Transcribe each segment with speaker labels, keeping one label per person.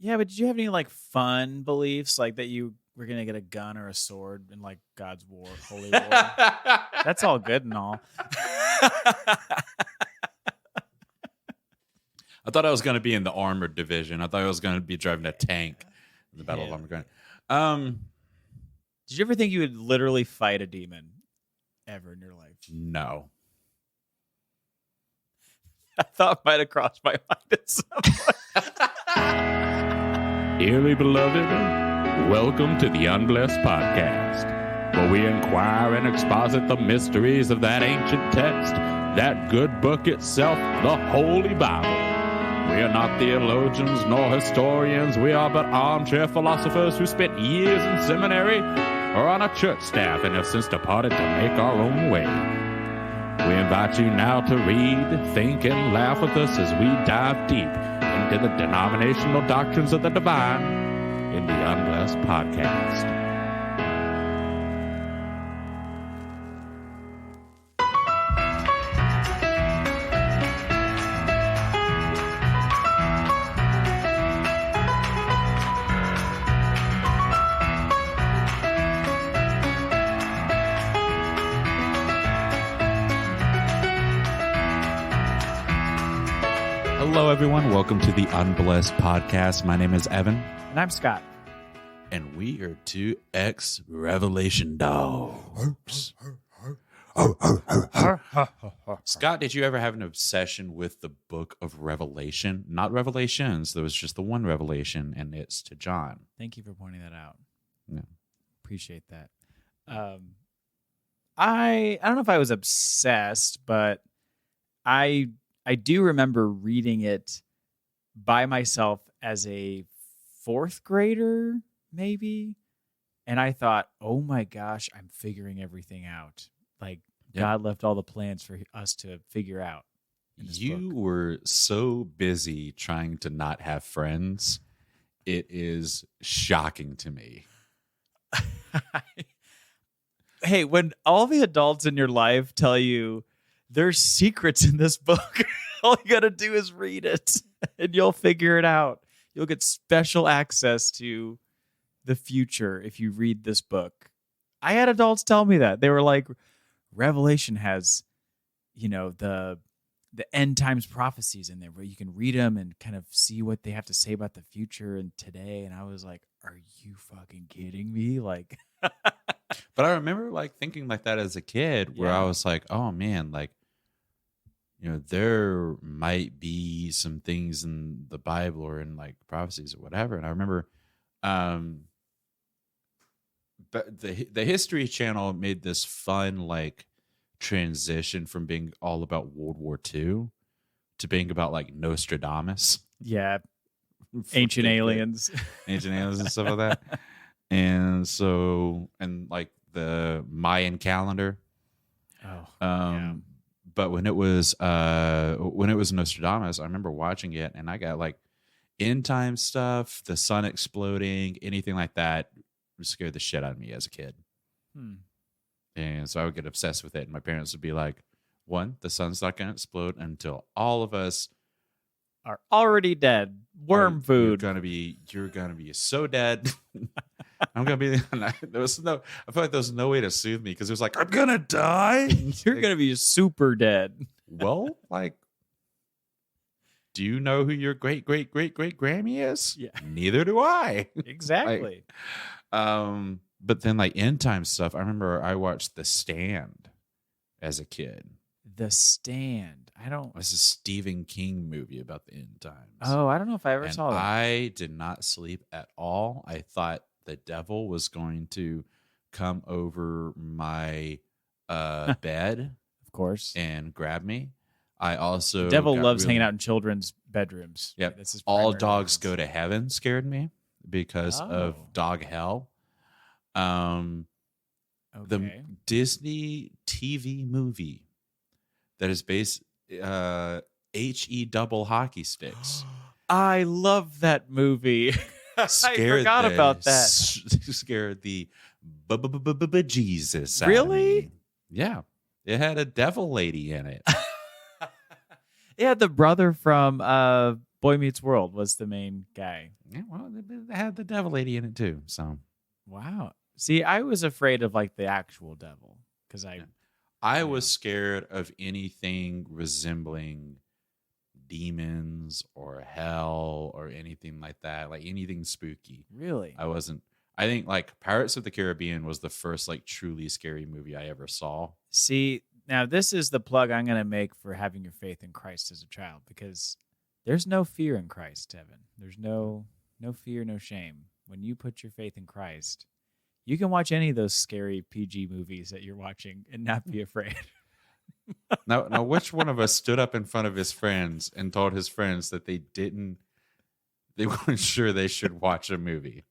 Speaker 1: Yeah, but did you have any like fun beliefs, like that you were gonna get a gun or a sword in like God's war, holy war? That's all good and all.
Speaker 2: I thought I was going to be in the armored division. I thought I was going to be driving a tank in the Battle of Armageddon.
Speaker 1: Did you ever think you would literally fight a demon ever in your life?
Speaker 2: No.
Speaker 1: I thought might have crossed my mind at some point.
Speaker 3: Dearly beloved, welcome to the Unblessed Podcast, where we inquire and exposit the mysteries of that ancient text, that good book itself, the Holy Bible. We are not theologians nor historians. We are but armchair philosophers who spent years in seminary or on a church staff and have since departed to make our own way. We invite you now to read, think, and laugh with us as we dive deep into the denominational doctrines of the divine in the Unblessed Podcast.
Speaker 2: Hello, everyone. Welcome to the Unblessed Podcast. My name is Evan.
Speaker 1: And I'm Scott.
Speaker 2: And we are two ex-Revelation dogs. Scott, did you ever have an obsession with the book of Revelation? Not Revelations. There was just the one revelation, and it's to John.
Speaker 1: Thank you for pointing that out.
Speaker 2: Yeah.
Speaker 1: Appreciate that. I don't know if I was obsessed, but I do remember reading it by myself as a fourth grader, maybe. And I thought, oh my gosh, I'm figuring everything out. Like, God left all the plans for us to figure out.
Speaker 2: You were so busy trying to not have friends. It is shocking to me.
Speaker 1: Hey, when all the adults in your life tell you there's secrets in this book, all you got to do is read it and you'll figure it out. You'll get special access to the future if you read this book. I had adults tell me that. They were like, Revelation has, the end times prophecies in there where you can read them and kind of see what they have to say about the future and today. And I was like, are you fucking kidding me? Like,
Speaker 2: but I remember like thinking like that as a kid where I was like, oh man, like, there might be some things in the Bible or in like prophecies or whatever. And I remember, but the History Channel made this fun like transition from being all about World War II to being about like Nostradamus.
Speaker 1: Yeah. Ancient aliens
Speaker 2: and stuff like that. And so, and like the Mayan calendar. But when it was Nostradamus, I remember watching it and I got like end time stuff, the sun exploding, anything like that scared the shit out of me as a kid. And so I would get obsessed with it. And my parents would be like, one, the sun's not going to explode until all of us
Speaker 1: are already dead. Worm food.
Speaker 2: You're gonna be so dead. I'm gonna be. I feel like there was no way to soothe me because it was like, I'm gonna die.
Speaker 1: You're gonna be super dead.
Speaker 2: Well, like, do you know who your great Grammy is?
Speaker 1: Yeah.
Speaker 2: Neither do I.
Speaker 1: Exactly.
Speaker 2: But then like end time stuff. I remember I watched The Stand as a kid.
Speaker 1: The Stand.
Speaker 2: It's a Stephen King movie about the end times.
Speaker 1: Oh, I don't know if I ever saw that.
Speaker 2: I did not sleep at all. I thought the devil was going to come over my bed,
Speaker 1: of course,
Speaker 2: and grab me. I also
Speaker 1: the devil loves hanging out in children's bedrooms.
Speaker 2: Yep. All Dogs Go to Heaven scared me because of dog hell. The Disney TV movie that is based HE double hockey sticks.
Speaker 1: I love that movie. I forgot about that.
Speaker 2: Scared the Jesus.
Speaker 1: Really?
Speaker 2: Yeah. It had a devil lady in it.
Speaker 1: It had the brother from Boy Meets World was the main guy.
Speaker 2: Yeah, well, they had the devil lady in it too. So
Speaker 1: Wow. See, I was afraid of like the actual devil because
Speaker 2: I was scared of anything resembling demons or hell or anything like that, like anything spooky.
Speaker 1: Really?
Speaker 2: I wasn't. I think like Pirates of the Caribbean was the first like truly scary movie I ever saw.
Speaker 1: See, now this is the plug I'm going to make for having your faith in Christ as a child, because there's no fear in Christ, Evan. There's no fear, no shame. When you put your faith in Christ, you can watch any of those scary PG movies that you're watching and not be afraid.
Speaker 2: Now, which one of us stood up in front of his friends and told his friends that they weren't sure they should watch a movie?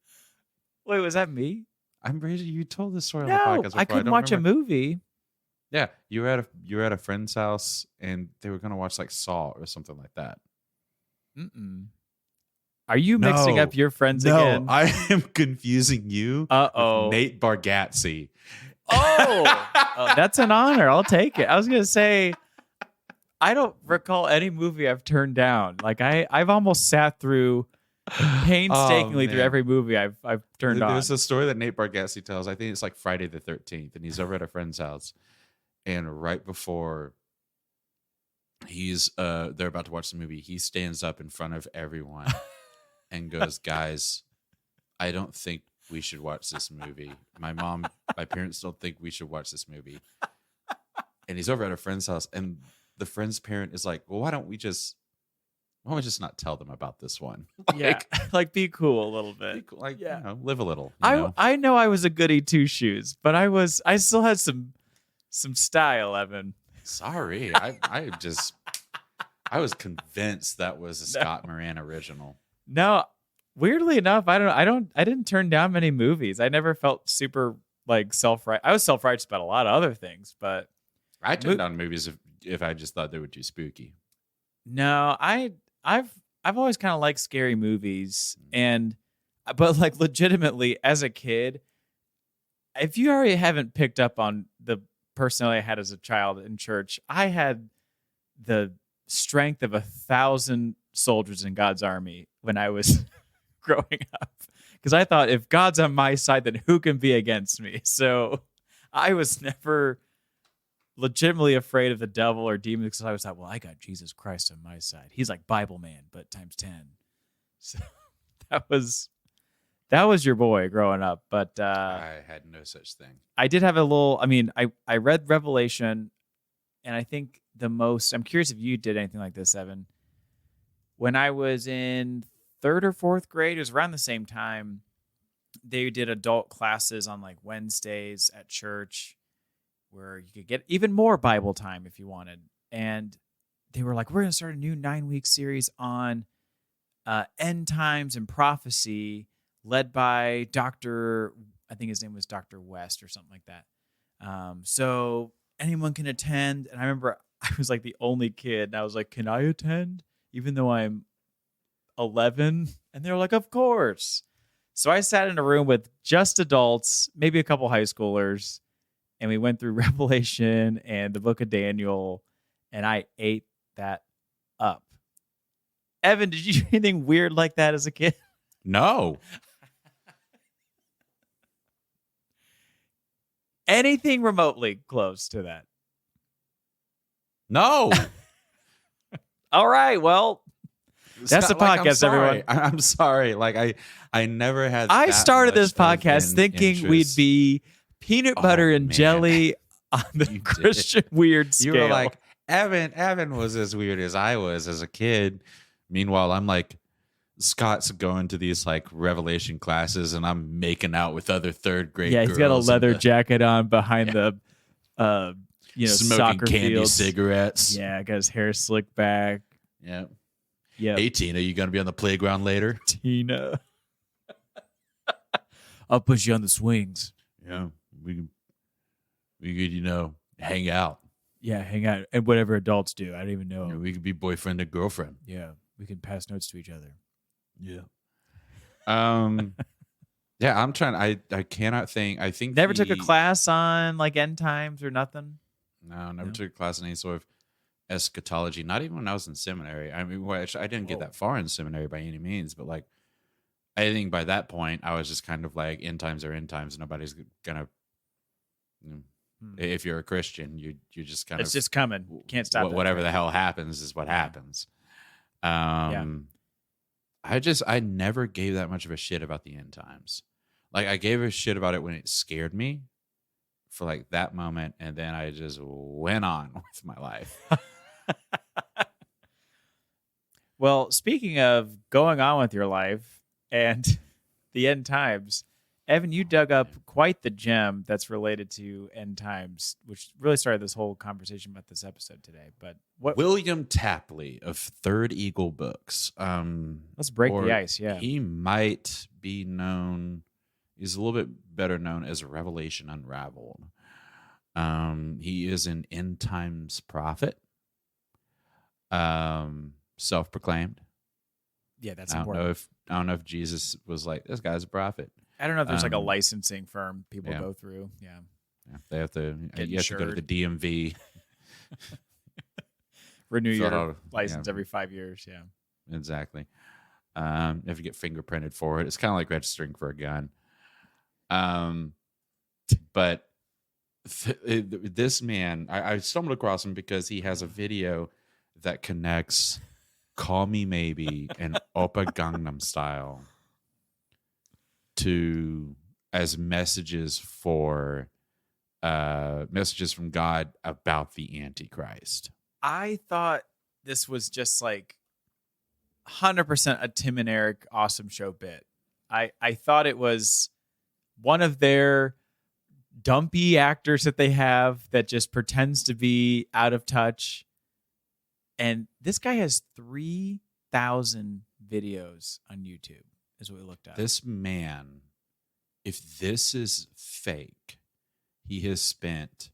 Speaker 1: Wait, was that me?
Speaker 2: I'm pretty sure you told this story on
Speaker 1: No,
Speaker 2: the podcast before.
Speaker 1: I couldn't watch a movie.
Speaker 2: Yeah, you were at a friend's house and they were going to watch like Saw or something like that.
Speaker 1: Mm-mm. Are you mixing up your friends again?
Speaker 2: No, I am confusing you with Nate Bargatze.
Speaker 1: Oh, that's an honor. I'll take it. I was going to say, I don't recall any movie I've turned down. Like I've almost sat through painstakingly through every movie I've turned on.
Speaker 2: There's a story that Nate Bargatze tells. I think it's like Friday the 13th, and he's over at a friend's house, and right before they're about to watch the movie, he stands up in front of everyone and goes, "Guys, I don't think we should watch this movie. My parents don't think we should watch this movie." And he's over at a friend's house, and the friend's parent is like, "Well, why don't we just not tell them about this one?"
Speaker 1: Like be cool a little bit.
Speaker 2: Be cool, like, live a little.
Speaker 1: I know I was a goody two shoes, but I still had some style, Evan.
Speaker 2: Sorry, I was convinced that was a Scott Moran original.
Speaker 1: No, weirdly enough, I didn't turn down many movies. I never felt super like I was self-righteous about a lot of other things, but
Speaker 2: I turned down movies if I just thought they were too spooky.
Speaker 1: No, I've always kind of liked scary movies, but like legitimately as a kid, if you already haven't picked up on the personality I had as a child in church, I had the strength of 1,000 soldiers in God's army when I was growing up, because I thought if God's on my side, then who can be against me? So I was never legitimately afraid of the devil or demons, because I was like, well, I got Jesus Christ on my side. He's like Bible man, but times 10. So that was your boy growing up. But
Speaker 2: I had no such thing.
Speaker 1: I did have I read Revelation, and I think I'm curious if you did anything like this, Evan. When I was in 3rd or 4th grade, it was around the same time, they did adult classes on like Wednesdays at church, where you could get even more Bible time if you wanted. And they were like, we're going to start a new 9-week series on end times and prophecy, led by I think his name was Dr. West or something like that. So anyone can attend. And I remember I was like the only kid, and I was like, can I attend? Even though I'm 11? And they were like, of course. So I sat in a room with just adults, maybe a couple high schoolers, and we went through Revelation and the book of Daniel, and I ate that up. Evan, did you do anything weird like that as a kid?
Speaker 2: No.
Speaker 1: Anything remotely close to that?
Speaker 2: No.
Speaker 1: All right, well, that's the podcast, everyone.
Speaker 2: I'm sorry. Like I never had.
Speaker 1: I started this podcast thinking we'd be peanut butter and jelly on the Christian weird scale.
Speaker 2: You were like, Evan was as weird as I was as a kid. Meanwhile, I'm like, Scott's going to these like Revelation classes, and I'm making out with other 3rd grade.
Speaker 1: Yeah, he's got a leather jacket on behind the
Speaker 2: smoking
Speaker 1: soccer
Speaker 2: candy
Speaker 1: fields.
Speaker 2: cigarettes.
Speaker 1: Yeah, got his hair slicked back.
Speaker 2: Yeah.
Speaker 1: Yeah.
Speaker 2: Hey Tina, you gonna be on the playground later?
Speaker 1: Tina. I'll put you on the swings.
Speaker 2: Yeah. We could, hang out.
Speaker 1: Yeah, hang out. And whatever adults do. I don't even know.
Speaker 2: We could be boyfriend and girlfriend.
Speaker 1: Yeah. We can pass notes to each other.
Speaker 2: Yeah. Yeah, I'm trying. I cannot think. I think
Speaker 1: never took a class on like end times or nothing.
Speaker 2: No, never took a class in any sort of. eschatology, not even when I was in seminary. I mean, which I didn't get that far in seminary by any means, but like, I think by that point, I was just kind of like, end times are end times. Nobody's gonna, if you're a Christian, you're just kind of,
Speaker 1: it's just coming. Can't stop it.
Speaker 2: Whatever the hell happens is what happens. I never gave that much of a shit about the end times. Like, I gave a shit about it when it scared me for like that moment, and then I just went on with my life.
Speaker 1: Well, speaking of going on with your life and the end times, Evan, you dug up quite the gem that's related to end times, which really started this whole conversation about this episode today. But what?
Speaker 2: William Tapley of Third Eagle Books.
Speaker 1: Let's break the ice. Yeah,
Speaker 2: he might be known. He's a little bit better known as Revelation Unraveled. He is an end times prophet. Self-proclaimed.
Speaker 1: Yeah, that's important.
Speaker 2: I don't know if Jesus was like, this guy's a prophet.
Speaker 1: I don't know if there's like a licensing firm people go through. Yeah,
Speaker 2: they have to. You have to go to the DMV.
Speaker 1: Renew your license every 5 years. Yeah,
Speaker 2: exactly. You have to get fingerprinted for it. It's kind of like registering for a gun. But this man, I stumbled across him because he has a video that connects "Call Me Maybe" and "Oppa Gangnam Style" as messages from God about the Antichrist.
Speaker 1: I thought this was just like 100% a Tim and Eric awesome show bit. I thought it was one of their dumpy actors that they have that just pretends to be out of touch. And this guy has 3,000 videos on YouTube, is what we looked at.
Speaker 2: This man, if this is fake, he has spent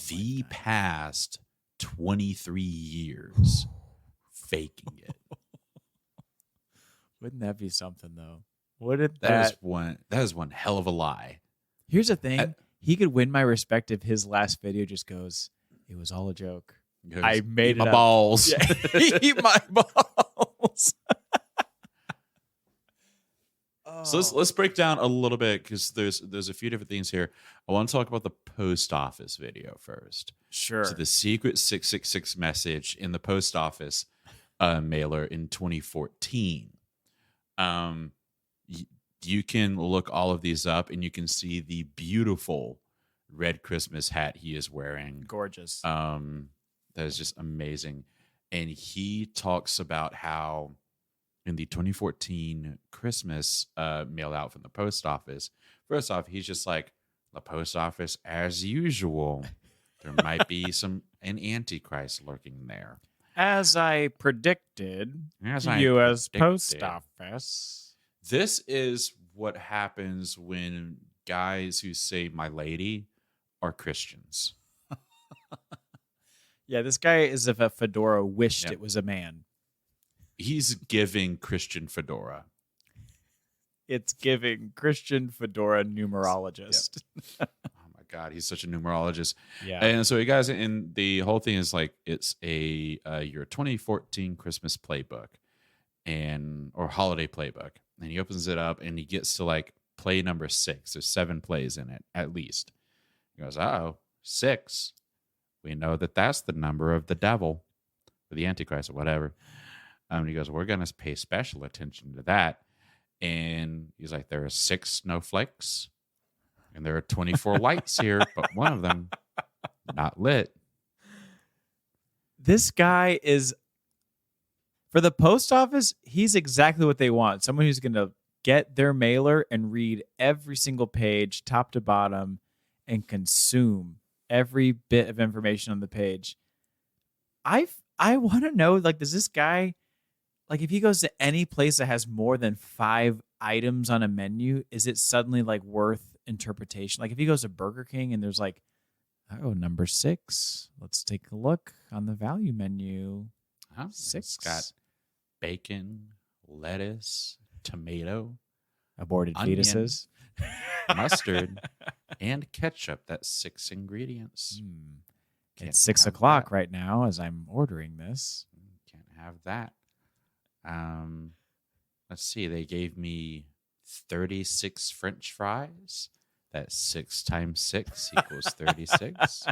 Speaker 2: the past 23 years faking it.
Speaker 1: Wouldn't that be something, though? Wouldn't
Speaker 2: that is one hell of a lie.
Speaker 1: Here's the thing. He could win my respect if his last video just goes, it was all a joke. I made it
Speaker 2: my balls.
Speaker 1: Yeah. Eat my balls.
Speaker 2: So let's break down a little bit, because there's a few different things here. I want to talk about the post office video first.
Speaker 1: Sure.
Speaker 2: So the secret 666 message in the post office mailer in 2014. You can look all of these up, and you can see the beautiful red Christmas hat he is wearing.
Speaker 1: Gorgeous.
Speaker 2: That is just amazing. And he talks about how in the 2014 Christmas mail out from the post office, first off, he's just like, the post office as usual. There might be an Antichrist lurking there.
Speaker 1: As I predicted, U.S. Post Office.
Speaker 2: This is what happens when guys who say "my lady" are Christians.
Speaker 1: Yeah, this guy is if a fedora wished it was a man.
Speaker 2: He's giving Christian fedora.
Speaker 1: It's giving Christian fedora numerologist.
Speaker 2: Yep. Oh my God, he's such a numerologist.
Speaker 1: Yeah.
Speaker 2: And so you guys, and the whole thing is like, it's your 2014 Christmas playbook or holiday playbook. And he opens it up and he gets to like play number 6. There's 7 plays in it, at least. He goes, 6. We know that's the number of the devil or the Antichrist or whatever. He goes, we're going to pay special attention to that. And he's like, there are 6 snowflakes and there are 24 lights here, but one of them not lit.
Speaker 1: This guy is, for the post office, he's exactly what they want. Someone who's going to get their mailer and read every single page, top to bottom, and consume every bit of information on the page. I want to know, like, does this guy, like, if he goes to any place that has more than 5 items on a menu, is it suddenly like worth interpretation? Like if he goes to Burger King and there's like, number 6, let's take a look on the value menu. 6.
Speaker 2: It's got bacon, lettuce, tomato,
Speaker 1: aborted
Speaker 2: onion,
Speaker 1: fetuses,
Speaker 2: mustard, and ketchup. That's 6 ingredients.
Speaker 1: It's 6 o'clock right now as I'm ordering this.
Speaker 2: Can't have that. Let's see. They gave me 36 French fries. That's 6 times 6 equals 36.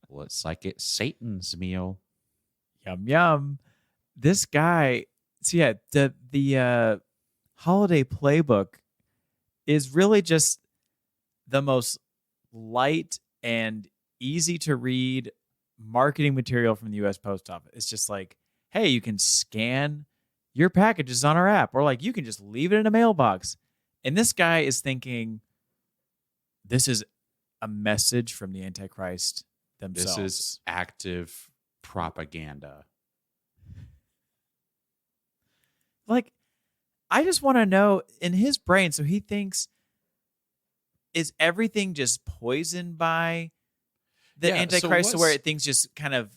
Speaker 2: Looks like it's Satan's meal.
Speaker 1: Yum, yum. This guy, so yeah, the holiday playbook is really just the most light and easy to read marketing material from the U.S. Post Office. It's just like, hey, you can scan your packages on our app, or like you can just leave it in a mailbox. And this guy is thinking, this is a message from the Antichrist themselves.
Speaker 2: This is active propaganda.
Speaker 1: Like, I just want to know in his brain, so he thinks, is everything just poisoned by the Antichrist to where things just kind of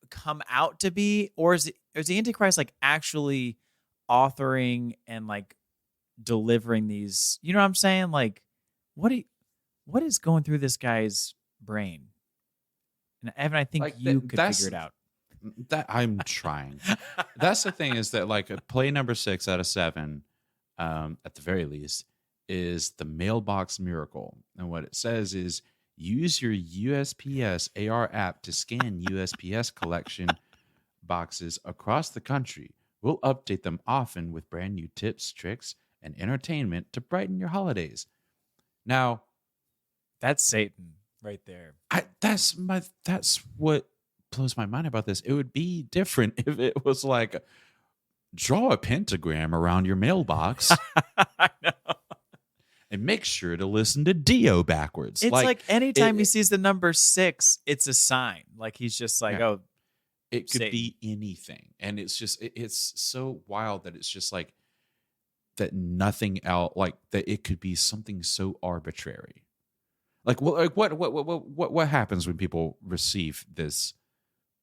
Speaker 1: come out to be? Or is the Antichrist like actually authoring and like delivering these? You know what I'm saying? Like, what is going through this guy's brain? And Evan, I think like you could figure it out.
Speaker 2: That I'm trying. That's the thing, is that like play number 6 out of 7, at the very least, is the mailbox miracle. And what it says is, use your USPS AR app to scan USPS collection boxes across the country. We'll update them often with brand new tips, tricks, and entertainment to brighten your holidays. Now,
Speaker 1: that's Satan right there.
Speaker 2: That's what blows my mind about this. It would be different if it was like, draw a pentagram around your mailbox.
Speaker 1: I know.
Speaker 2: And make sure to listen to Dio backwards.
Speaker 1: It's like anytime he sees the number 6, it's a sign. Like he's just like, oh,
Speaker 2: it could
Speaker 1: Satan.
Speaker 2: be anything. And it's just, it's so wild that it's just like that nothing else, like that it could be something so arbitrary. Like, what happens when people receive this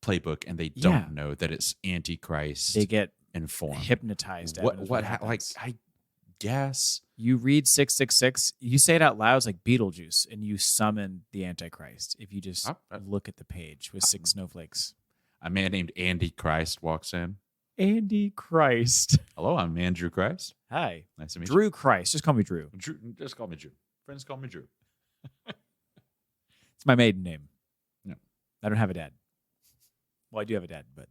Speaker 2: playbook and they don't know that it's Antichrist?
Speaker 1: They get
Speaker 2: informed,
Speaker 1: hypnotized.
Speaker 2: Like, I guess
Speaker 1: you read 666, you say it out loud, it's like Beetlejuice, and you summon the Antichrist if you just look at the page with 6 snowflakes.
Speaker 2: A man named Andy Christ walks in.
Speaker 1: Andy Christ.
Speaker 2: Hello, I'm Andrew Christ.
Speaker 1: Hi.
Speaker 2: Nice to meet you.
Speaker 1: Drew Christ. Just call me Drew.
Speaker 2: Just call me Drew. Friends call me Drew.
Speaker 1: It's my maiden name.
Speaker 2: No.
Speaker 1: I don't have a dad. Well, I do have a dad, but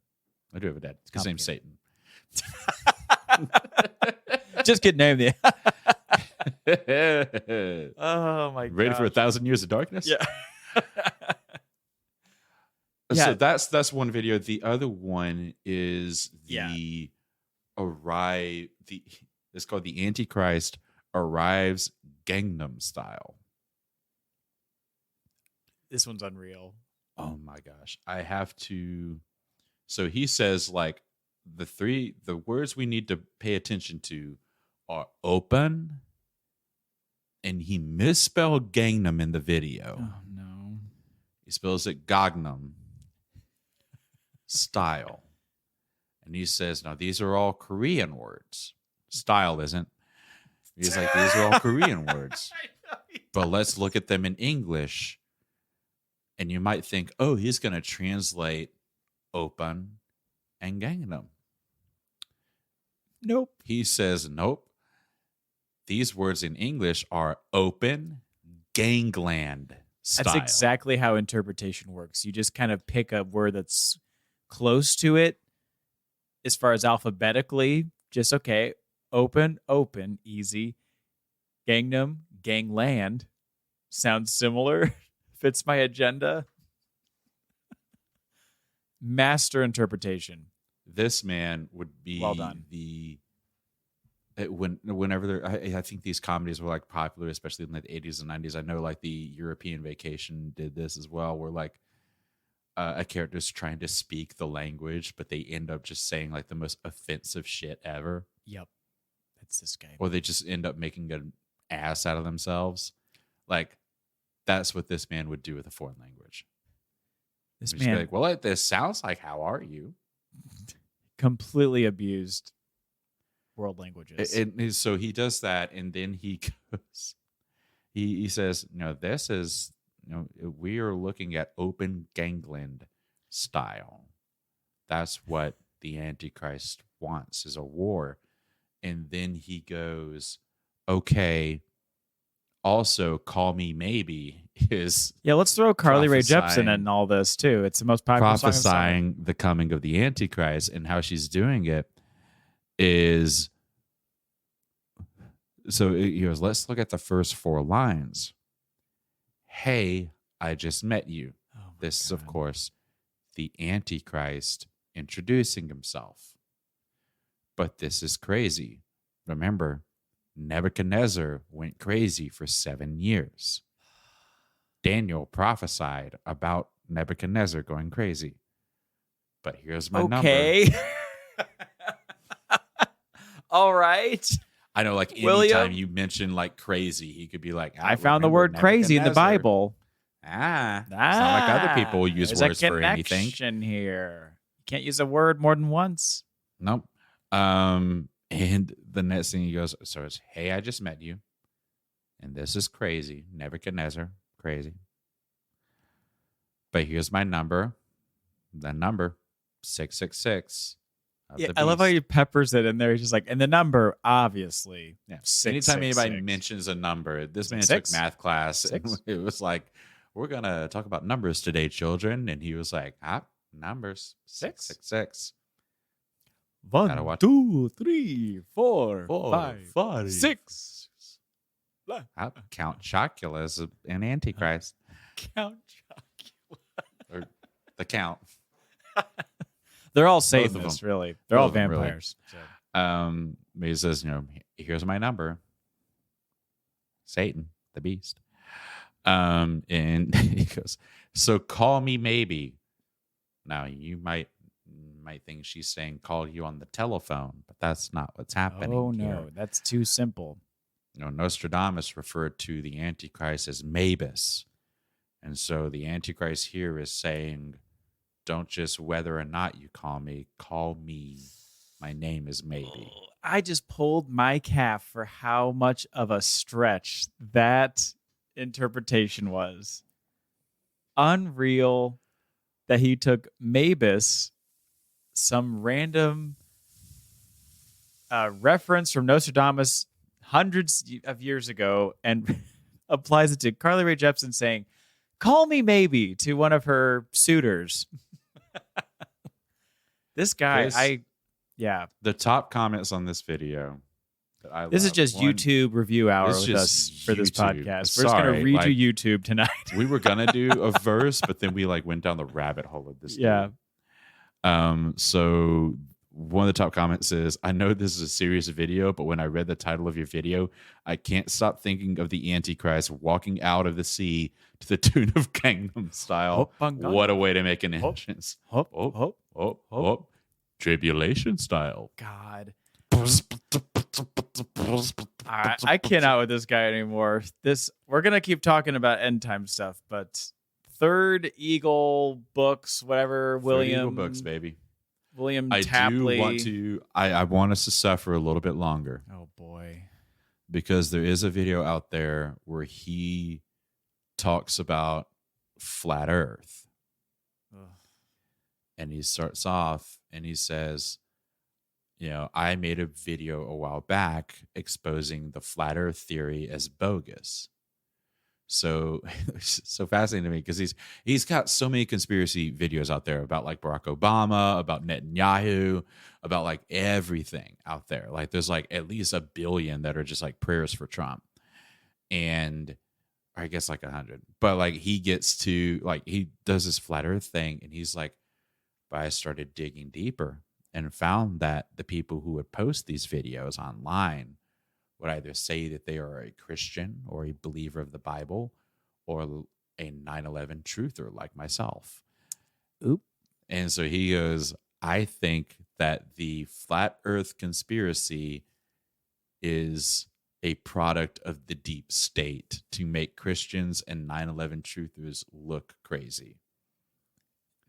Speaker 2: I do have a dad. His name's Satan.
Speaker 1: Just get named there. Oh my god.
Speaker 2: Ready for 1,000 years of darkness?
Speaker 1: Yeah.
Speaker 2: So that's one video. The other one is it's called the Antichrist Arrives Gangnam Style.
Speaker 1: This one's unreal.
Speaker 2: Oh my gosh. I have to. So he says like the words we need to pay attention to are open, and he misspelled Gangnam in the video.
Speaker 1: Oh no.
Speaker 2: He spells it Gangnam style. And he says, now these are all Korean words. Style isn't. He's like, these are all Korean words. But let's look at them in English. And you might think, oh, he's going to translate open and Gangnam.
Speaker 1: Nope.
Speaker 2: He says, nope. These words in English are open, gangland style.
Speaker 1: That's exactly how interpretation works. You just kind of pick a word that's close to it as far as alphabetically. Just, okay, open, easy. Gangnam, gangland. Sounds similar. Fits my agenda. Master interpretation.
Speaker 2: This man would be
Speaker 1: well done.
Speaker 2: Whenever I think these comedies were like popular, especially in the 80s and 90s. I know like the European Vacation did this as well, where like a character's trying to speak the language, but they end up just saying like the most offensive shit ever.
Speaker 1: Yep. That's this guy.
Speaker 2: Or they just end up making an ass out of themselves. Like, that's what this man would do with a foreign language.
Speaker 1: This
Speaker 2: man, like, well, this sounds like, how are you?
Speaker 1: Completely abused world languages.
Speaker 2: And so he does that, and then he goes, he says, no, this is we are looking at open gangland style. That's what the Antichrist wants, is a war. And then he goes, okay, also call me maybe is
Speaker 1: let's throw Carly Rae
Speaker 2: prophesying-
Speaker 1: Jepsen in all this too. It's the most popular song of the song.
Speaker 2: prophesying the coming of the Antichrist, and how she's doing it is, so he goes, let's look at the first 4 lines. Hey, I just met you.
Speaker 1: Oh my
Speaker 2: This is, of
Speaker 1: God.
Speaker 2: course, the Antichrist introducing himself. But this is crazy. Remember, Nebuchadnezzar went crazy for 7 years. Daniel prophesied about Nebuchadnezzar going crazy. But here's my number.
Speaker 1: Okay. All right.
Speaker 2: I know, like,
Speaker 1: William?
Speaker 2: anytime you mention like crazy, he could be like,
Speaker 1: I found the word crazy in the Bible.
Speaker 2: It's not like other people use
Speaker 1: there's
Speaker 2: words
Speaker 1: a
Speaker 2: for anything.
Speaker 1: connection here. You can't use a word more than once.
Speaker 2: Nope. And the next thing he goes, so it's, hey, I just met you. And this is crazy. Nebuchadnezzar, crazy. But here's my number. The number, 666.
Speaker 1: Yeah, I love how he peppers it in there. He's just like, and the number, obviously.
Speaker 2: Yeah.
Speaker 1: 666.
Speaker 2: Anytime anybody mentions a number, this man took
Speaker 1: 6?
Speaker 2: math class.
Speaker 1: 6?
Speaker 2: And it was like, we're going to talk about numbers today, children. And he was like, numbers, 666.
Speaker 1: 1,
Speaker 2: watch-
Speaker 1: 2, 3, 4, 5, 6.
Speaker 2: Count Chocula is an Antichrist.
Speaker 1: Count
Speaker 2: Or the Count.
Speaker 1: They're all
Speaker 2: Both of
Speaker 1: Satanists,
Speaker 2: them.
Speaker 1: really. They're all
Speaker 2: Both of them, really.
Speaker 1: vampires. So.
Speaker 2: But he says, here's my number. Satan, the beast. And he goes, so call me maybe. Now you might think she's saying call you on the telephone, but that's not what's happening.
Speaker 1: Oh no,
Speaker 2: here.
Speaker 1: that's too simple.
Speaker 2: Nostradamus referred to the Antichrist as Mabus. And so the Antichrist here is saying, don't just whether or not you call me. My name is maybe.
Speaker 1: I just pulled my calf for how much of a stretch that interpretation was. Unreal that he took Mabus, some random reference from Nostradamus hundreds of years ago, and applies it to Carly Rae Jepsen saying, call me maybe, to one of her suitors. This guy,
Speaker 2: The top comments on this video that I
Speaker 1: This is
Speaker 2: love.
Speaker 1: just
Speaker 2: One,
Speaker 1: YouTube review hour
Speaker 2: This
Speaker 1: with
Speaker 2: is
Speaker 1: us for this
Speaker 2: YouTube.
Speaker 1: podcast. We're just going to
Speaker 2: Sorry,
Speaker 1: read
Speaker 2: like-
Speaker 1: you YouTube tonight.
Speaker 2: We were gonna do a verse, but then we like went down the rabbit hole of this.
Speaker 1: Yeah.
Speaker 2: So one of the top comments is, I know this is a serious video, but when I read the title of your video, I can't stop thinking of the Antichrist walking out of the sea to the tune of Gangnam Style. What a way to make an entrance. Tribulation style.
Speaker 1: God. I cannot with this guy anymore. We're gonna keep talking about end time stuff, but Third Eagle books, whatever. William
Speaker 2: Eagle books, baby.
Speaker 1: William
Speaker 2: I
Speaker 1: Tapley.
Speaker 2: do want to. I want us to suffer a little bit longer,
Speaker 1: Oh boy.
Speaker 2: because there is a video out there where he talks about flat Earth,
Speaker 1: Ugh.
Speaker 2: and he starts off and he says, I made a video a while back exposing the flat Earth theory as bogus. So it's so fascinating to me, because he's got so many conspiracy videos out there about like Barack Obama, about Netanyahu, about like everything out there. Like there's like at least 1 billion that are just like prayers for Trump, and I guess like 100. But like he gets to like, he does this flat Earth thing, and he's like, but I started digging deeper and found that the people who would post these videos online would either say that they are a Christian or a believer of the Bible, or a 9/11 truther like myself.
Speaker 1: Oop.
Speaker 2: And so he goes, I think that the flat Earth conspiracy is a product of the deep state to make Christians and 9/11 truthers look crazy.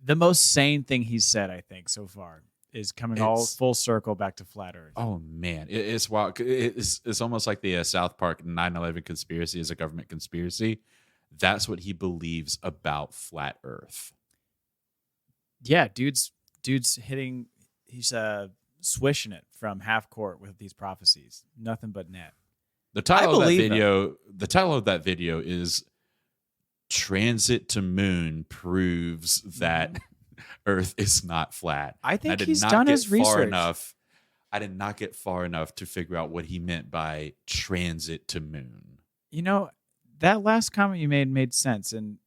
Speaker 1: The most sane thing he's said, I think, so far is coming all full circle back to flat Earth.
Speaker 2: Oh man, it's wild. It's almost like the South Park 9/11 conspiracy is a government conspiracy. that's what he believes about flat Earth.
Speaker 1: Yeah, dude's hitting. He's swishing it from half court with these prophecies. Nothing but net.
Speaker 2: The title of that video is "Transit to Moon Proves That Earth is Not Flat."
Speaker 1: I think he's done his research.
Speaker 2: I did not get far enough to figure out what he meant by transit to moon.
Speaker 1: You know, that last comment you made sense, and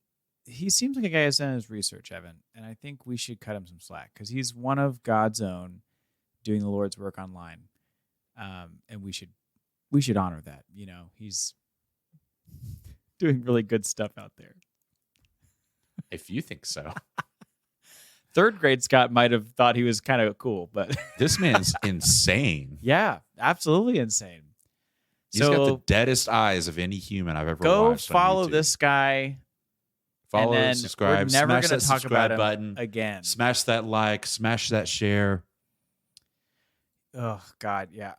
Speaker 1: he seems like a guy who's done his research, Evan, and I think we should cut him some slack because he's one of God's own doing the Lord's work online, and we should honor that. You know, he's doing really good stuff out there.
Speaker 2: If you think so.
Speaker 1: Third grade Scott might have thought he was kind of cool, but
Speaker 2: this man's insane.
Speaker 1: Yeah, absolutely insane.
Speaker 2: He's got the deadest eyes of any human I've ever watched.
Speaker 1: Go follow this guy.
Speaker 2: Follow,
Speaker 1: and then
Speaker 2: subscribe.
Speaker 1: We're never
Speaker 2: going
Speaker 1: to talk about him
Speaker 2: button
Speaker 1: again.
Speaker 2: Smash that like. Smash that share.
Speaker 1: Oh God, yeah.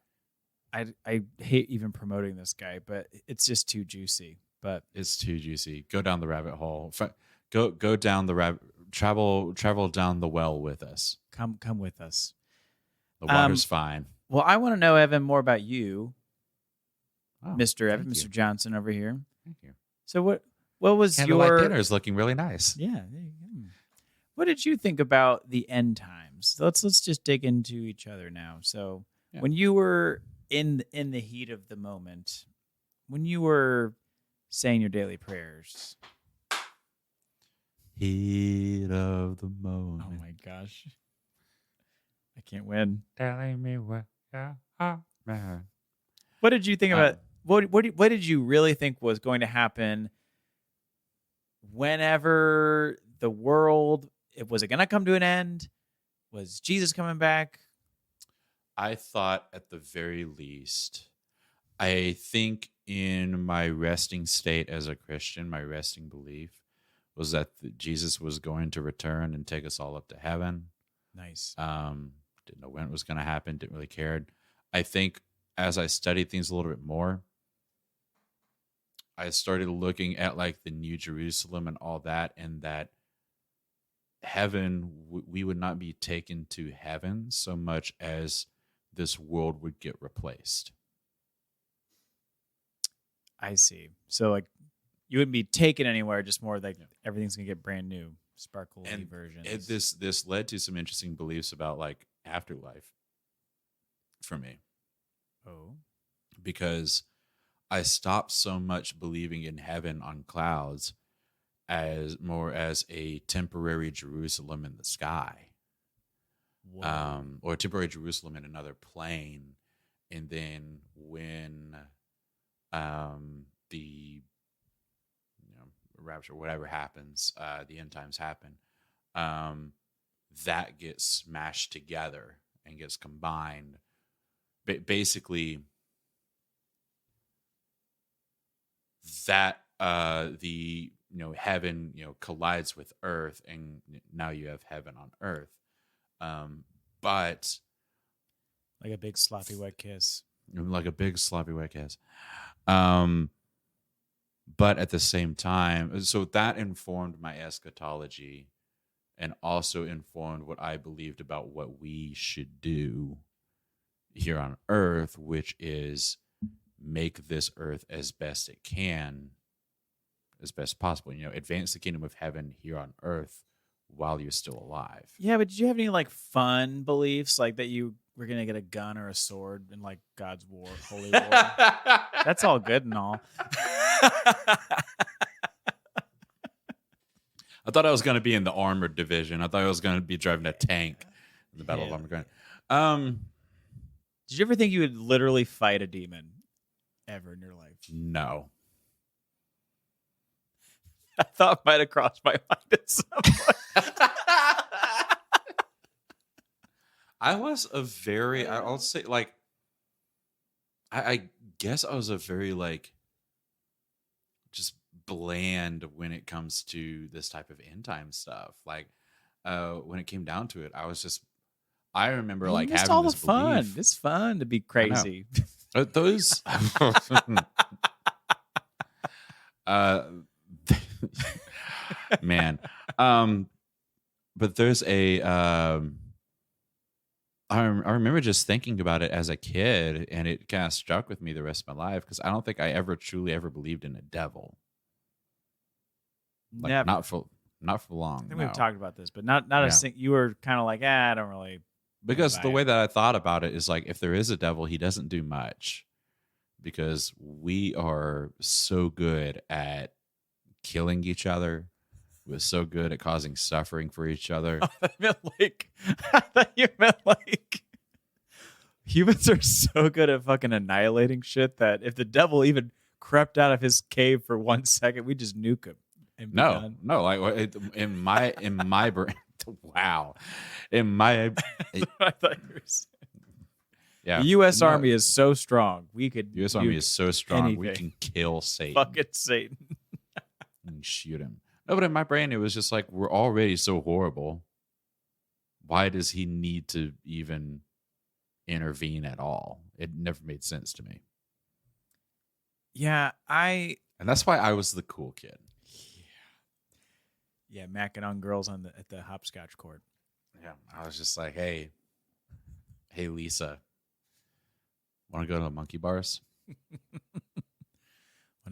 Speaker 1: I hate even promoting this guy, but it's just too juicy. But
Speaker 2: it's too juicy. Go down the rabbit hole. Go down the rabbit. Travel down the well with us.
Speaker 1: Come with us.
Speaker 2: The water's fine.
Speaker 1: Well, I want to know, Evan, more about you,
Speaker 2: Oh,
Speaker 1: Mr. Evan,
Speaker 2: you.
Speaker 1: Mr. Johnson over here.
Speaker 2: Thank you.
Speaker 1: So what was
Speaker 2: Candlelight dinner is looking really nice.
Speaker 1: Yeah. What did you think about the end times? Let's just dig into each other now. So when you were in the heat of the moment, when you were saying your daily prayers.
Speaker 2: Heat of the moment.
Speaker 1: Oh my gosh. I can't win.
Speaker 2: Telling me what man.
Speaker 1: What did you think about what did you really think was going to happen whenever the world was it going to come to an end? Was Jesus coming back?
Speaker 2: I thought at the very least, I think in my resting state as a Christian, my resting belief was that Jesus was going to return and take us all up to heaven.
Speaker 1: Nice.
Speaker 2: Didn't know when it was going to happen. Didn't really care. I think as I studied things a little bit more, I started looking at like the New Jerusalem and all that, and that heaven, we would not be taken to heaven so much as this world would get replaced.
Speaker 1: I see. So like you wouldn't be taken anywhere, just more like everything's gonna get brand new, sparkly versions.
Speaker 2: And this led to some interesting beliefs about like afterlife for me.
Speaker 1: Oh.
Speaker 2: Because I stopped so much believing in heaven on clouds as more as a temporary Jerusalem in the sky. Or temporary Jerusalem in another plane. And then when the rapture, whatever happens, the end times happen, that gets smashed together and gets combined. Basically, that the heaven collides with earth, and now you have heaven on earth. But
Speaker 1: like a big sloppy wet kiss.
Speaker 2: Like a big sloppy wet kiss. But at the same time, so that informed my eschatology and also informed what I believed about what we should do here on earth, which is make this earth as best it can, as best possible. Advance the kingdom of heaven here on earth while you're still alive.
Speaker 1: Yeah, but did you have any like fun beliefs, like that you were gonna get a gun or a sword in like God's war, holy war? That's all good and all.
Speaker 2: I thought I was going to be in the armored division. I thought I was going to be driving a tank in the Battle of Armageddon.
Speaker 1: Did you ever think you would literally fight a demon ever in your life?
Speaker 2: No.
Speaker 1: I thought it might have crossed my mind at some point.
Speaker 2: I was a very, I'll say, like, I guess I was a very, like, just bland when it comes to this type of end time stuff. Like, when it came down to it, I remember like having
Speaker 1: all
Speaker 2: this
Speaker 1: the fun.
Speaker 2: belief.
Speaker 1: It's fun to be crazy.
Speaker 2: Those Man. But there's I remember just thinking about it as a kid, and it kind of stuck with me the rest of my life because I don't think I ever truly ever believed in a devil. Like,
Speaker 1: Never.
Speaker 2: not for long.
Speaker 1: I think we've talked about this, but not a you were kind of like, I don't really.
Speaker 2: Because the way that I thought about it is like, if there is a devil, he doesn't do much because we are so good at killing each other. We're so good at causing suffering for each other.
Speaker 1: I thought you meant like humans are so good at fucking annihilating shit that if the devil even crept out of his cave for 1 second, we just nuke him. And be done.
Speaker 2: No, like in my brain. Wow, I
Speaker 1: thought you were saying.
Speaker 2: Yeah,
Speaker 1: the U.S. Army is so strong. We could.
Speaker 2: U.S. Army is so strong.
Speaker 1: Anything.
Speaker 2: We can kill Satan.
Speaker 1: Fucking Satan.
Speaker 2: And shoot him. No, but in my brain, it was just like, we're already so horrible. Why does he need to even intervene at all? It never made sense to me.
Speaker 1: Yeah,
Speaker 2: and that's why I was the cool kid.
Speaker 1: Yeah, macking on girls at the hopscotch court.
Speaker 2: Yeah, I was just like, hey, Lisa, want to go to the monkey bars?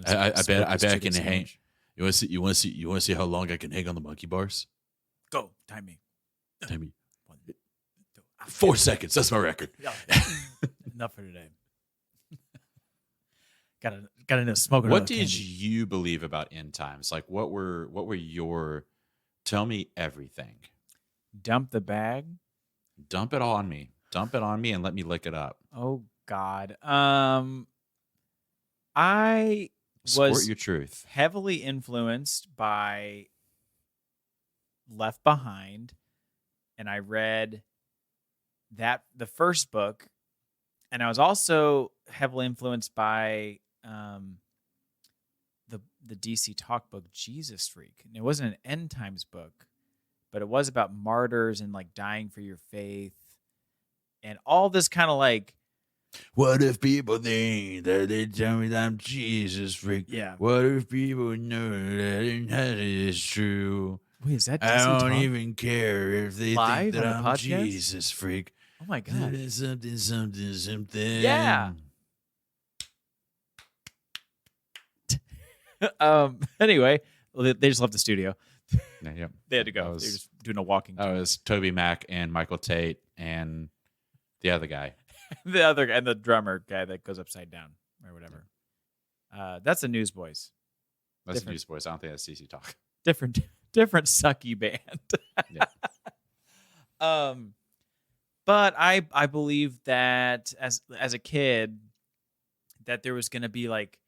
Speaker 2: I bet I can hang. You want to see how long I can hang on the monkey bars?
Speaker 1: Go, time me.
Speaker 2: 1, 2, 4 seconds. That's my record.
Speaker 1: Enough for today. Got enough smoking.
Speaker 2: What did you believe about end times? Like, what were your? Tell me everything.
Speaker 1: Dump the bag.
Speaker 2: Dump it all on me. Dump it on me and let me lick it up.
Speaker 1: Oh God. I was
Speaker 2: your truth.
Speaker 1: Heavily influenced by Left Behind, and I read the first book, and I was also heavily influenced by the DC Talk book Jesus Freak. And it wasn't an end times book, but it was about martyrs and like dying for your faith, and all this kind of like.
Speaker 2: What if people think that they tell me that I'm Jesus freak?
Speaker 1: Yeah.
Speaker 2: What if people know that is true?
Speaker 1: Wait, is that DC
Speaker 2: I don't
Speaker 1: Talk?
Speaker 2: even care if they
Speaker 1: Live
Speaker 2: think that
Speaker 1: on a
Speaker 2: I'm
Speaker 1: podcast?
Speaker 2: Jesus freak.
Speaker 1: Oh my God.
Speaker 2: Something.
Speaker 1: Yeah. Anyway, they just left the studio.
Speaker 2: Yep.
Speaker 1: They had to go. They were just doing a walking tour.
Speaker 2: That was Toby Mac and Michael Tate and the other guy.
Speaker 1: The other guy, and the drummer guy that goes upside down or whatever. That's the Newsboys.
Speaker 2: That's the Newsboys. I don't think that's CC Talk.
Speaker 1: Different sucky band.
Speaker 2: Yeah.
Speaker 1: But I believe that as a kid that there was going to be like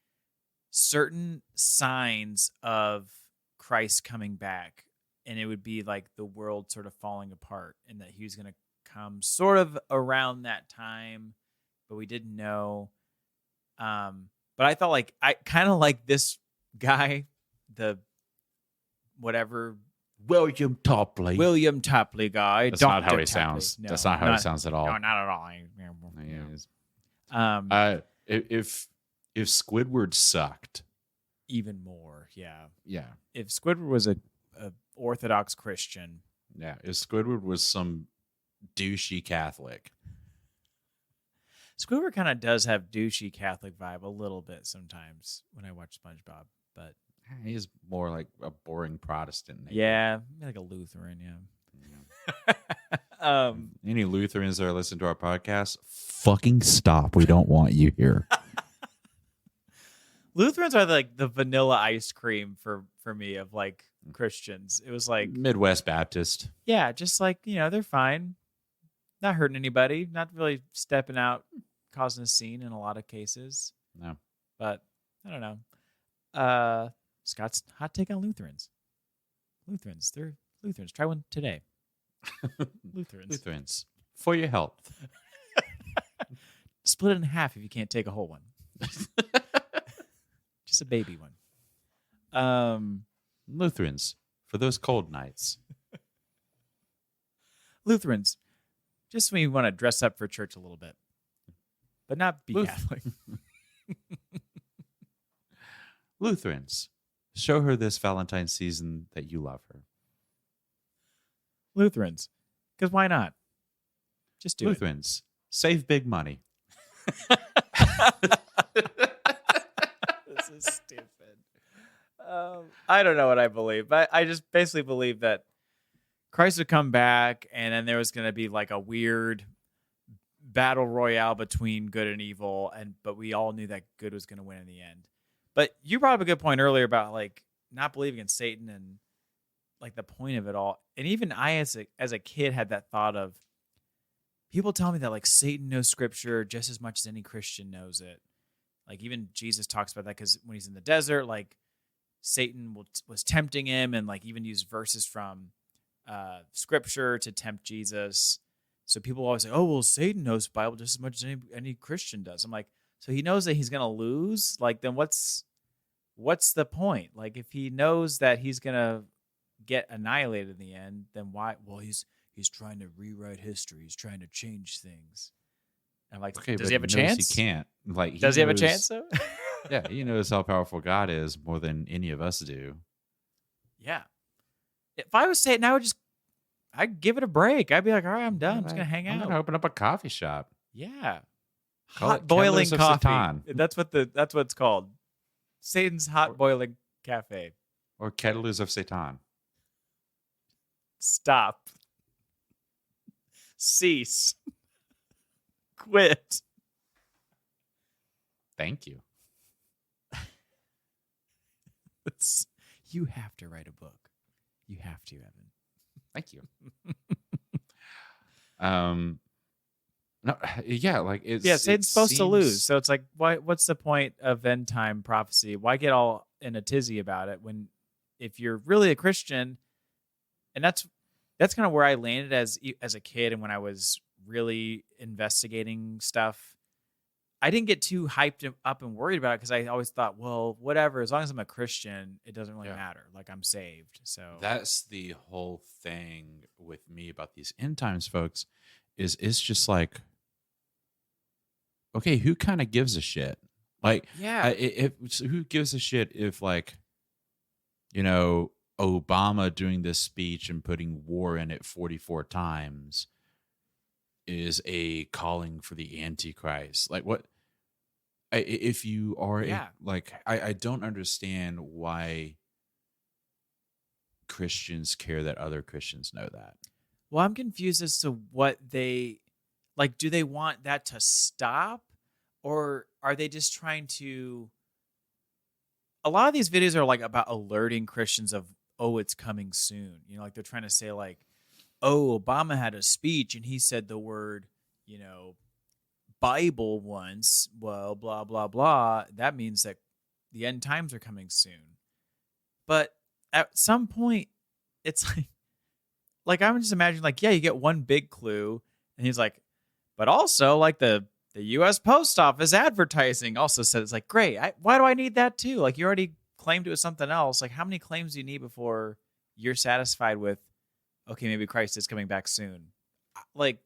Speaker 1: certain signs of Christ coming back, and it would be like the world sort of falling apart, and that he was going to come sort of around that time, but we didn't know. But I thought like I kind of like this guy, the whatever
Speaker 2: William Topley
Speaker 1: guy.
Speaker 2: That's
Speaker 1: Dr.
Speaker 2: not how he
Speaker 1: Topley.
Speaker 2: sounds.
Speaker 1: No,
Speaker 2: That's not how he sounds at all.
Speaker 1: No, not at all.
Speaker 2: If Squidward sucked,
Speaker 1: Even more, yeah.
Speaker 2: yeah,
Speaker 1: If Squidward was a Orthodox Christian,
Speaker 2: yeah. If Squidward was some douchey Catholic,
Speaker 1: Squidward kind of does have douchey Catholic vibe a little bit sometimes when I watch SpongeBob, but
Speaker 2: he's more like a boring Protestant. Maybe.
Speaker 1: yeah, like a Lutheran, yeah.
Speaker 2: Any Lutherans that are listening to our podcast, fucking stop. We don't want you here.
Speaker 1: Lutherans are like the vanilla ice cream for me of like Christians. It was like
Speaker 2: Midwest Baptist.
Speaker 1: Yeah, just like, they're fine. Not hurting anybody, not really stepping out, causing a scene in a lot of cases.
Speaker 2: No.
Speaker 1: But I don't know. Scott's hot take on Lutherans. They're Lutherans. Try one today.
Speaker 2: Lutherans. For your health.
Speaker 1: Split it in half if you can't take a whole one. Just a baby one.
Speaker 2: Lutherans. For those cold nights.
Speaker 1: Lutherans. Just when you want to dress up for church a little bit. But not be Catholic.
Speaker 2: Lutherans. Show her this Valentine's season that you love her.
Speaker 1: Lutherans. Because why not? Just do
Speaker 2: Lutherans, save big money.
Speaker 1: it. This is stupid. I don't know what I believe, but I just basically believe that Christ would come back, and then there was going to be like a weird battle royale between good and evil, but we all knew that good was going to win in the end. But you brought up a good point earlier about like not believing in Satan and like the point of it all. And even I, as a kid, had that thought of people tell me that like Satan knows Scripture just as much as any Christian knows it. Like even Jesus talks about that because when he's in the desert, like Satan was tempting him and like even used verses from Scripture to tempt Jesus. So people always say, "Oh, well, Satan knows the Bible just as much as any Christian does." I'm like, so he knows that he's gonna lose. Like, then what's the point? Like, if he knows that he's gonna get annihilated in the end, then why? Well, he's trying to rewrite history. He's trying to change things. And I'm like,
Speaker 2: Okay,
Speaker 1: does he have a chance?
Speaker 2: He can't. Like,
Speaker 1: Does he have a chance though?
Speaker 2: Yeah, he knows how powerful God is more than any of us do.
Speaker 1: Yeah. If I was Satan, I'd give it a break. I'd be like, all right, I'm done. I'm just gonna hang
Speaker 2: I'm
Speaker 1: out.
Speaker 2: gonna open up a coffee shop.
Speaker 1: Yeah.
Speaker 2: Call
Speaker 1: Hot
Speaker 2: it
Speaker 1: boiling
Speaker 2: Kettlers of
Speaker 1: coffee.
Speaker 2: Satan.
Speaker 1: That's what it's called. Satan's hot boiling cafe.
Speaker 2: Or Kettlers of Satan.
Speaker 1: Stop. Cease. Quit.
Speaker 2: Thank you.
Speaker 1: You have to write a book. You have to, Evan.
Speaker 2: Thank you. No, yeah, like
Speaker 1: Satan's supposed to lose. So it's like, what's the point of end time prophecy? Why get all in a tizzy about it when if you're really a Christian, and that's kind of where I landed as a kid, and when I was really investigating stuff, I didn't get too hyped up and worried about it because I always thought, well, whatever, as long as I'm a Christian, it doesn't really matter. Like, I'm saved. So
Speaker 2: that's the whole thing with me about these end times, folks, is it's just like, okay, who kind of gives a shit? Like, who gives a shit if, like, you know, Obama doing this speech and putting war in it 44 times is a calling for the Antichrist? Like, what? If you are, I don't understand why Christians care that other Christians know that.
Speaker 1: Well, I'm confused as to what they like. Do they want that to stop, or are they just trying to? A lot of these videos are like about alerting Christians of, oh, it's coming soon. You know, like they're trying to say like, oh, Obama had a speech and he said the word, you know, Bible once. Well, blah blah blah. That means that the end times are coming soon. But at some point, it's like I'm just imagining, like, yeah, you get one big clue, and he's like, but also like the U.S. Post Office advertising also said, it's like, great. Why do I need that too? Like, you already claimed it was something else. Like, how many claims do you need before you're satisfied with, okay, maybe Christ is coming back soon? Like,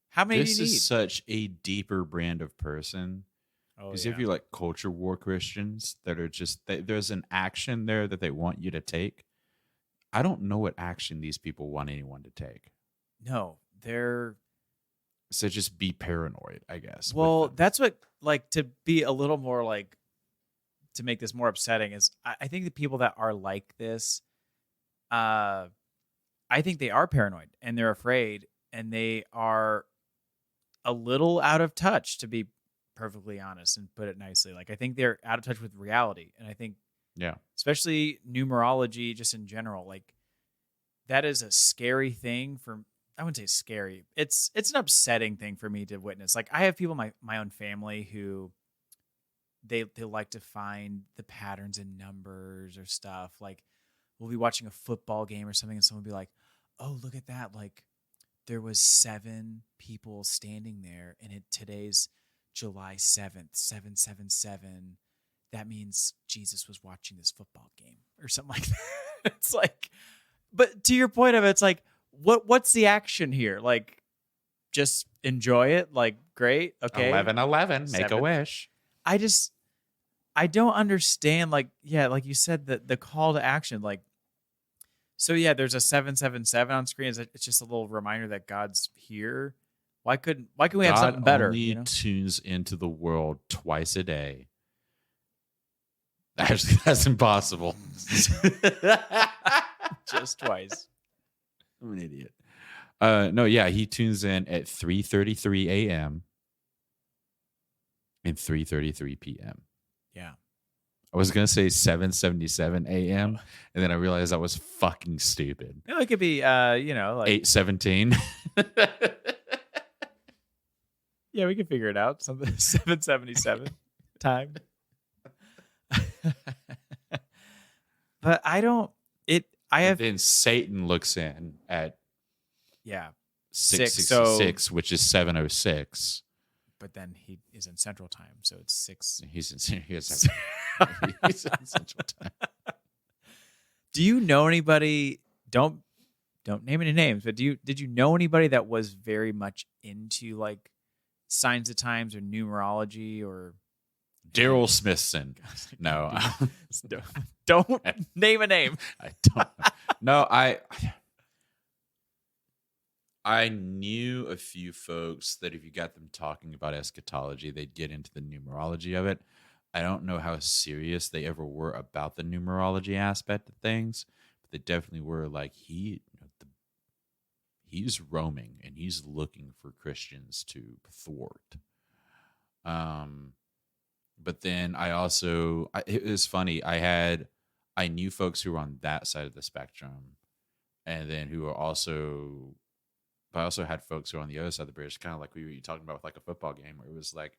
Speaker 1: how many do you need?
Speaker 2: This is such a deeper brand of person. Because if you're like culture war Christians that are just, there's an action there that they want you to take. I don't know what action these people want anyone to take.
Speaker 1: No, they're...
Speaker 2: So just be paranoid, I guess.
Speaker 1: Well, that's what, like, to be a little more like, to make this more upsetting is I think the people that are like this, I think they are paranoid and they're afraid and they are a little out of touch, to be perfectly honest and put it nicely. Like, I think they're out of touch with reality. And I think, especially numerology, just in general, like, that is a scary thing for, I wouldn't say scary. It's an upsetting thing for me to witness. Like, I have people in my own family who they like to find the patterns in numbers or stuff. Like, we'll be watching a football game or something and someone will be like, oh, look at that. Like, there was 7 people standing there and today's July 7th, 777. That means Jesus was watching this football game or something like that. It's like, but to your point of it, it's like, what's the action here? Like, just enjoy it. Like, great. Okay.
Speaker 2: 11/11, make a wish.
Speaker 1: I just, I don't understand, like you said, the call to action, like, so yeah, there's a 777 on screen. It's just a little reminder that God's here. Why couldn't we have something better?
Speaker 2: God only
Speaker 1: You know?
Speaker 2: tunes into the world twice a day. Actually, that's impossible.
Speaker 1: Just twice.
Speaker 2: I'm an idiot. No, yeah, he tunes in at 3:33 a.m. and 3:33 p.m.
Speaker 1: Yeah.
Speaker 2: I was gonna say 7:77 a.m. and then I realized that was fucking stupid.
Speaker 1: No, it could be like
Speaker 2: 8:17.
Speaker 1: Yeah, we can figure it out. Something 777 time. But I don't. I have.
Speaker 2: Then Satan looks in at 666, which is 7:06.
Speaker 1: But then he is in Central Time, so it's 6.
Speaker 2: He's in Central Time.
Speaker 1: Do you know anybody? Don't name any names, but did you know anybody that was very much into like signs of times or numerology or
Speaker 2: Daryl Smithson? No,
Speaker 1: don't name a name.
Speaker 2: I don't. No, I knew a few folks that if you got them talking about eschatology, they'd get into the numerology of it. I don't know how serious they ever were about the numerology aspect of things, but they definitely were like, he's roaming and he's looking for Christians to thwart. But then it was funny. I knew folks who were on that side of the spectrum, and then who were also. But I also had folks who were on the other side of the bridge, kind of like we were talking about with like a football game, where it was like,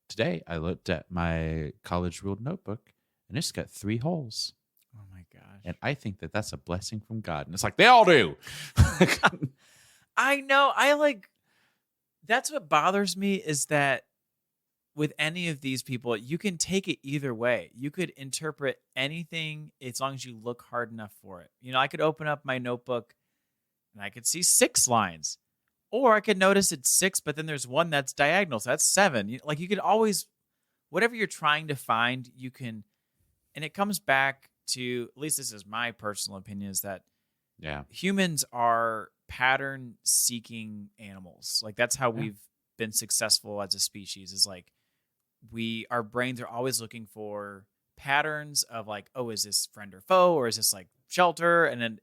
Speaker 2: today I looked at my college ruled notebook and it's got 3 holes.
Speaker 1: Oh my gosh.
Speaker 2: And I think that that's a blessing from God. And it's like, they all do.
Speaker 1: I know. That's what bothers me is that with any of these people, you can take it either way. You could interpret anything as long as you look hard enough for it. I could open up my notebook and I could see 6 lines. Or I could notice it's 6, but then there's one that's diagonal, so that's 7. You could always, whatever you're trying to find, you can, and it comes back to, at least this is my personal opinion, is that humans are pattern-seeking animals. Like, that's how we've been successful as a species, is like, our brains are always looking for patterns of like, oh, is this friend or foe, or is this like shelter? And then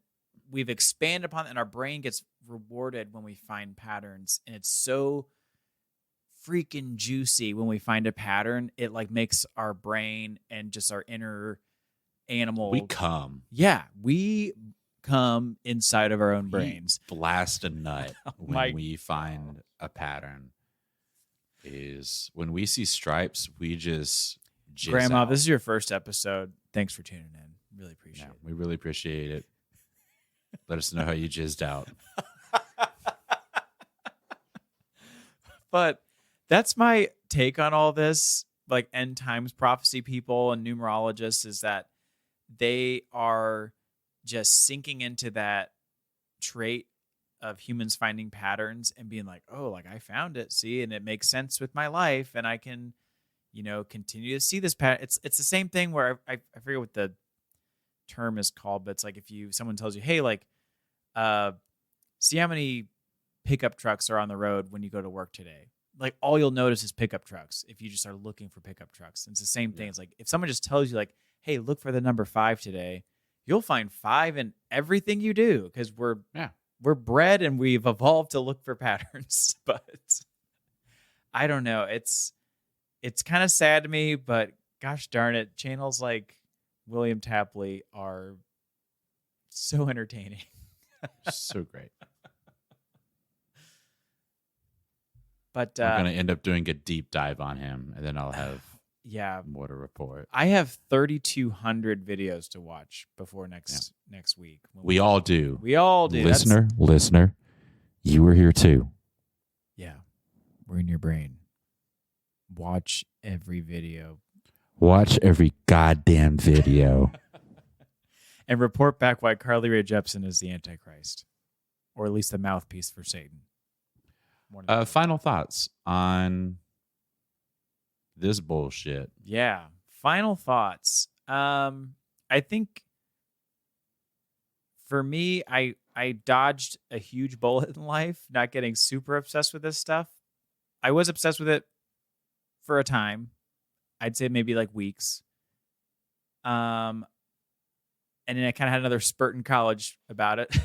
Speaker 1: we've expanded upon it, and our brain gets rewarded when we find patterns. And it's so freaking juicy when we find a pattern. It like makes our brain and just our inner animal.
Speaker 2: We come.
Speaker 1: Yeah, we come inside of our own brains.
Speaker 2: Blast a nut when we find a pattern. Is when we see stripes, we just
Speaker 1: Grandma,
Speaker 2: out.
Speaker 1: This is your first episode. Thanks for tuning in. Really appreciate it.
Speaker 2: We really appreciate it. Let us know how you jizzed out.
Speaker 1: But that's my take on all this. Like end times prophecy people and numerologists, is that they are just sinking into that trait of humans finding patterns and being like, oh, like I found it, see, and it makes sense with my life, and I can, continue to see this pattern. It's the same thing where I forget what the term is called, but it's like if someone tells you, hey, like, see how many pickup trucks are on the road when you go to work today. Like all you'll notice is pickup trucks if you just are looking for pickup trucks. And it's the same thing. It's like if someone just tells you like, hey, look for the number 5 today, you'll find 5 in everything you do, because we're bred and we've evolved to look for patterns. But I don't know. It's kind of sad to me, but gosh darn it, channels like William Tapley are so entertaining.
Speaker 2: So great.
Speaker 1: But
Speaker 2: I'm going to end up doing a deep dive on him, and then I'll have more to report.
Speaker 1: I have 3,200 videos to watch before next week.
Speaker 2: We all do.
Speaker 1: We all do.
Speaker 2: Listener, you were here too.
Speaker 1: Yeah. We're in your brain. Watch every video.
Speaker 2: Watch every goddamn video.
Speaker 1: And report back why Carlae Jepsen is the Antichrist. Or at least the mouthpiece for Satan.
Speaker 2: Final thoughts on this bullshit.
Speaker 1: Yeah. Final thoughts. I think for me, I dodged a huge bullet in life, not getting super obsessed with this stuff. I was obsessed with it for a time. I'd say maybe like weeks. And then I kind of had another spurt in college about it.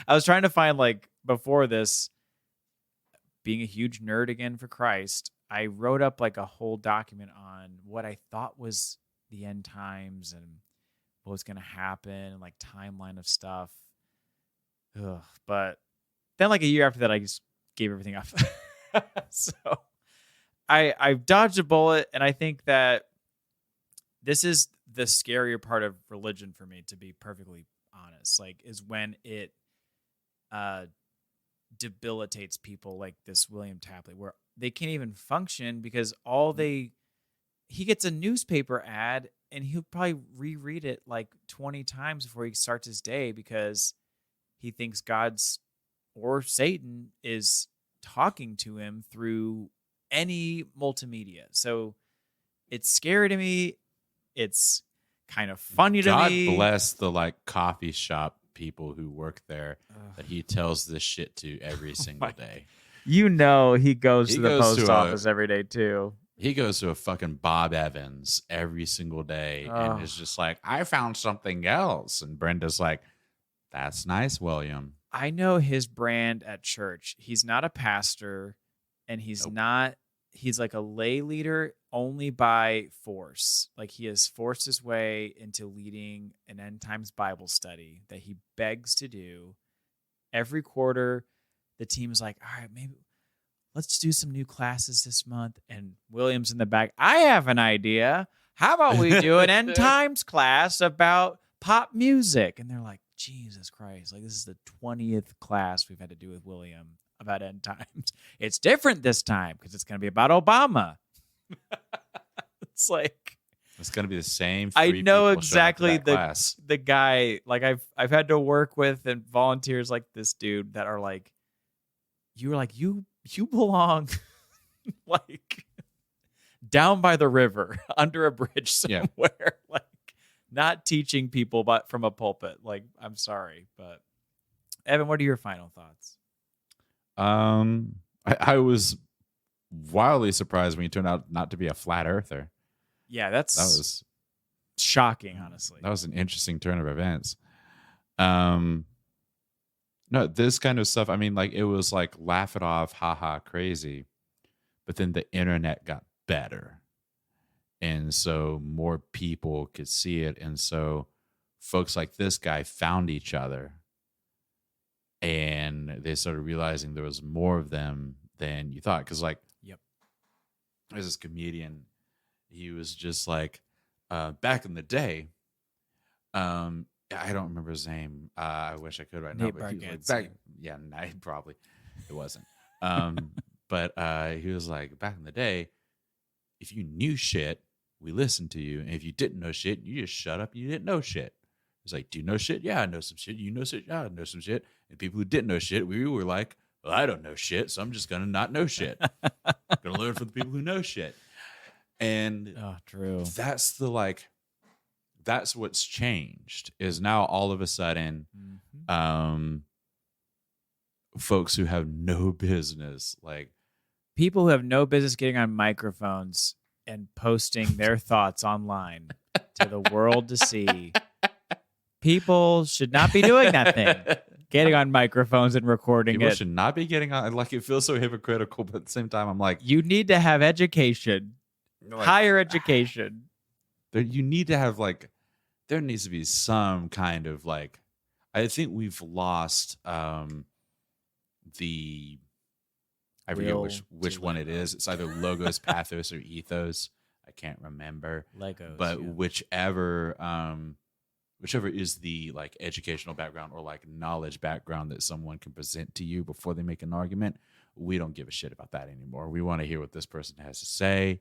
Speaker 1: I was trying to find, like, before this, being a huge nerd again for Christ, I wrote up like a whole document on what I thought was the end times and what was going to happen, and like timeline of stuff. Ugh. But then like a year after that, I just gave everything up. So I dodged a bullet, and I think that this is the scarier part of religion for me, to be perfectly honest, like, is when it debilitates people like this William Tapley, where they can't even function because he gets a newspaper ad and he'll probably reread it like 20 times before he starts his day because he thinks God's or Satan is talking to him through any multimedia. So it's scary to me. It's kind of funny to me.
Speaker 2: God bless the like coffee shop people who work there that he tells this shit to every single day.
Speaker 1: You know, he goes to the post office every day too.
Speaker 2: He goes to a fucking Bob Evans every single day and is just like, I found something else. And Brenda's like, that's nice, William.
Speaker 1: I know his brand at church. He's not a pastor, and he's like a lay leader only by force. Like, he has forced his way into leading an end times Bible study that he begs to do. Every quarter, the team is like, all right, maybe let's do some new classes this month. And William's in the back. I have an idea. How about we do an end times class about pop music? And they're like, Jesus Christ. Like, this is the 20th class we've had to do with William about end times. It's different this time because it's going to be about Obama. It's like,
Speaker 2: it's going to be the same.
Speaker 1: I know exactly the guy. Like, I've had to work with and volunteers like this dude that are like, you belong like down by the river under a bridge somewhere. Yeah. Like, not teaching people but from a pulpit. Like, I'm sorry, but Evan, what are your final thoughts?
Speaker 2: I was wildly surprised when you turned out not to be a flat earther.
Speaker 1: Yeah, that was shocking, honestly.
Speaker 2: That was an interesting turn of events. No, this kind of stuff, I mean, like, it was like laugh it off, haha, crazy. But then the internet got better. And so more people could see it. And so folks like this guy found each other. And they started realizing there was more of them than you thought. Because, like, there's this comedian. He was just like, back in the day, I don't remember his name. I wish I could right now. But he was like, probably. It wasn't. But he was like, back in the day, if you knew shit, we listened to you. And if you didn't know shit, you just shut up and you didn't know shit. It's like, do you know shit? Yeah, I know some shit. You know shit? Yeah, I know some shit. And people who didn't know shit, we were like, well, I don't know shit, so I'm just going to not know shit. I'm going to learn from the people who know shit. And
Speaker 1: true.
Speaker 2: That's what's changed, is now all of a sudden, folks who have no business, like
Speaker 1: people who have no business getting on microphones and posting their thoughts online to the world to see. People should not be doing that thing. Getting on microphones and recording
Speaker 2: People should not be getting on. Like, it feels so hypocritical, but at the same time, I'm like,
Speaker 1: you need to have education, like, higher education.
Speaker 2: You need to have, like, there needs to be some kind of, like, I think we've lost I forget which one it is. It's either logos, pathos, or ethos. I can't remember.
Speaker 1: Legos.
Speaker 2: But whichever is the, like, educational background or, like, knowledge background that someone can present to you before they make an argument, we don't give a shit about that anymore. We want to hear what this person has to say.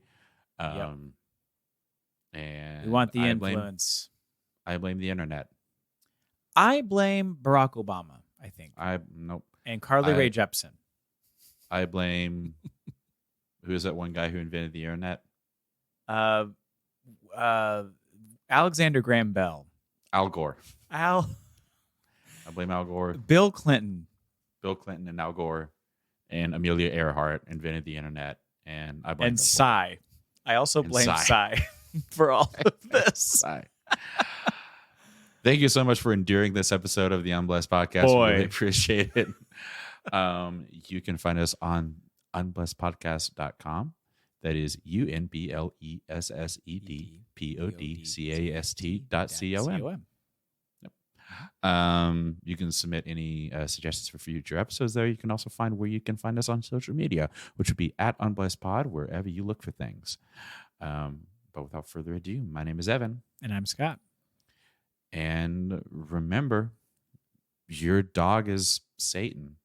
Speaker 2: And
Speaker 1: we want the influence.
Speaker 2: I blame the internet.
Speaker 1: I blame Barack Obama, I think.
Speaker 2: Nope.
Speaker 1: And Carlae Jepsen.
Speaker 2: I blame Who is that one guy who invented the internet?
Speaker 1: Alexander Graham Bell.
Speaker 2: Al Gore.
Speaker 1: I
Speaker 2: blame Al Gore.
Speaker 1: Bill Clinton.
Speaker 2: Bill Clinton and Al Gore and Amelia Earhart invented the internet, and I blame
Speaker 1: And
Speaker 2: them.
Speaker 1: Psi. I also blame
Speaker 2: Psi.
Speaker 1: Psi for all of this.
Speaker 2: Psi. Thank you so much for enduring this episode of the Unblessed Podcast.
Speaker 1: Boy.
Speaker 2: We really appreciate it. You can find us on unblessedpodcast.com. That is unblessedpodcast.com. You can submit any suggestions for future episodes there. You can also find where you can find us on social media, which would be at unblessedpod, wherever you look for things. But without further ado, my name is Evan.
Speaker 1: And I'm Scott.
Speaker 2: And remember, your dog is Satan.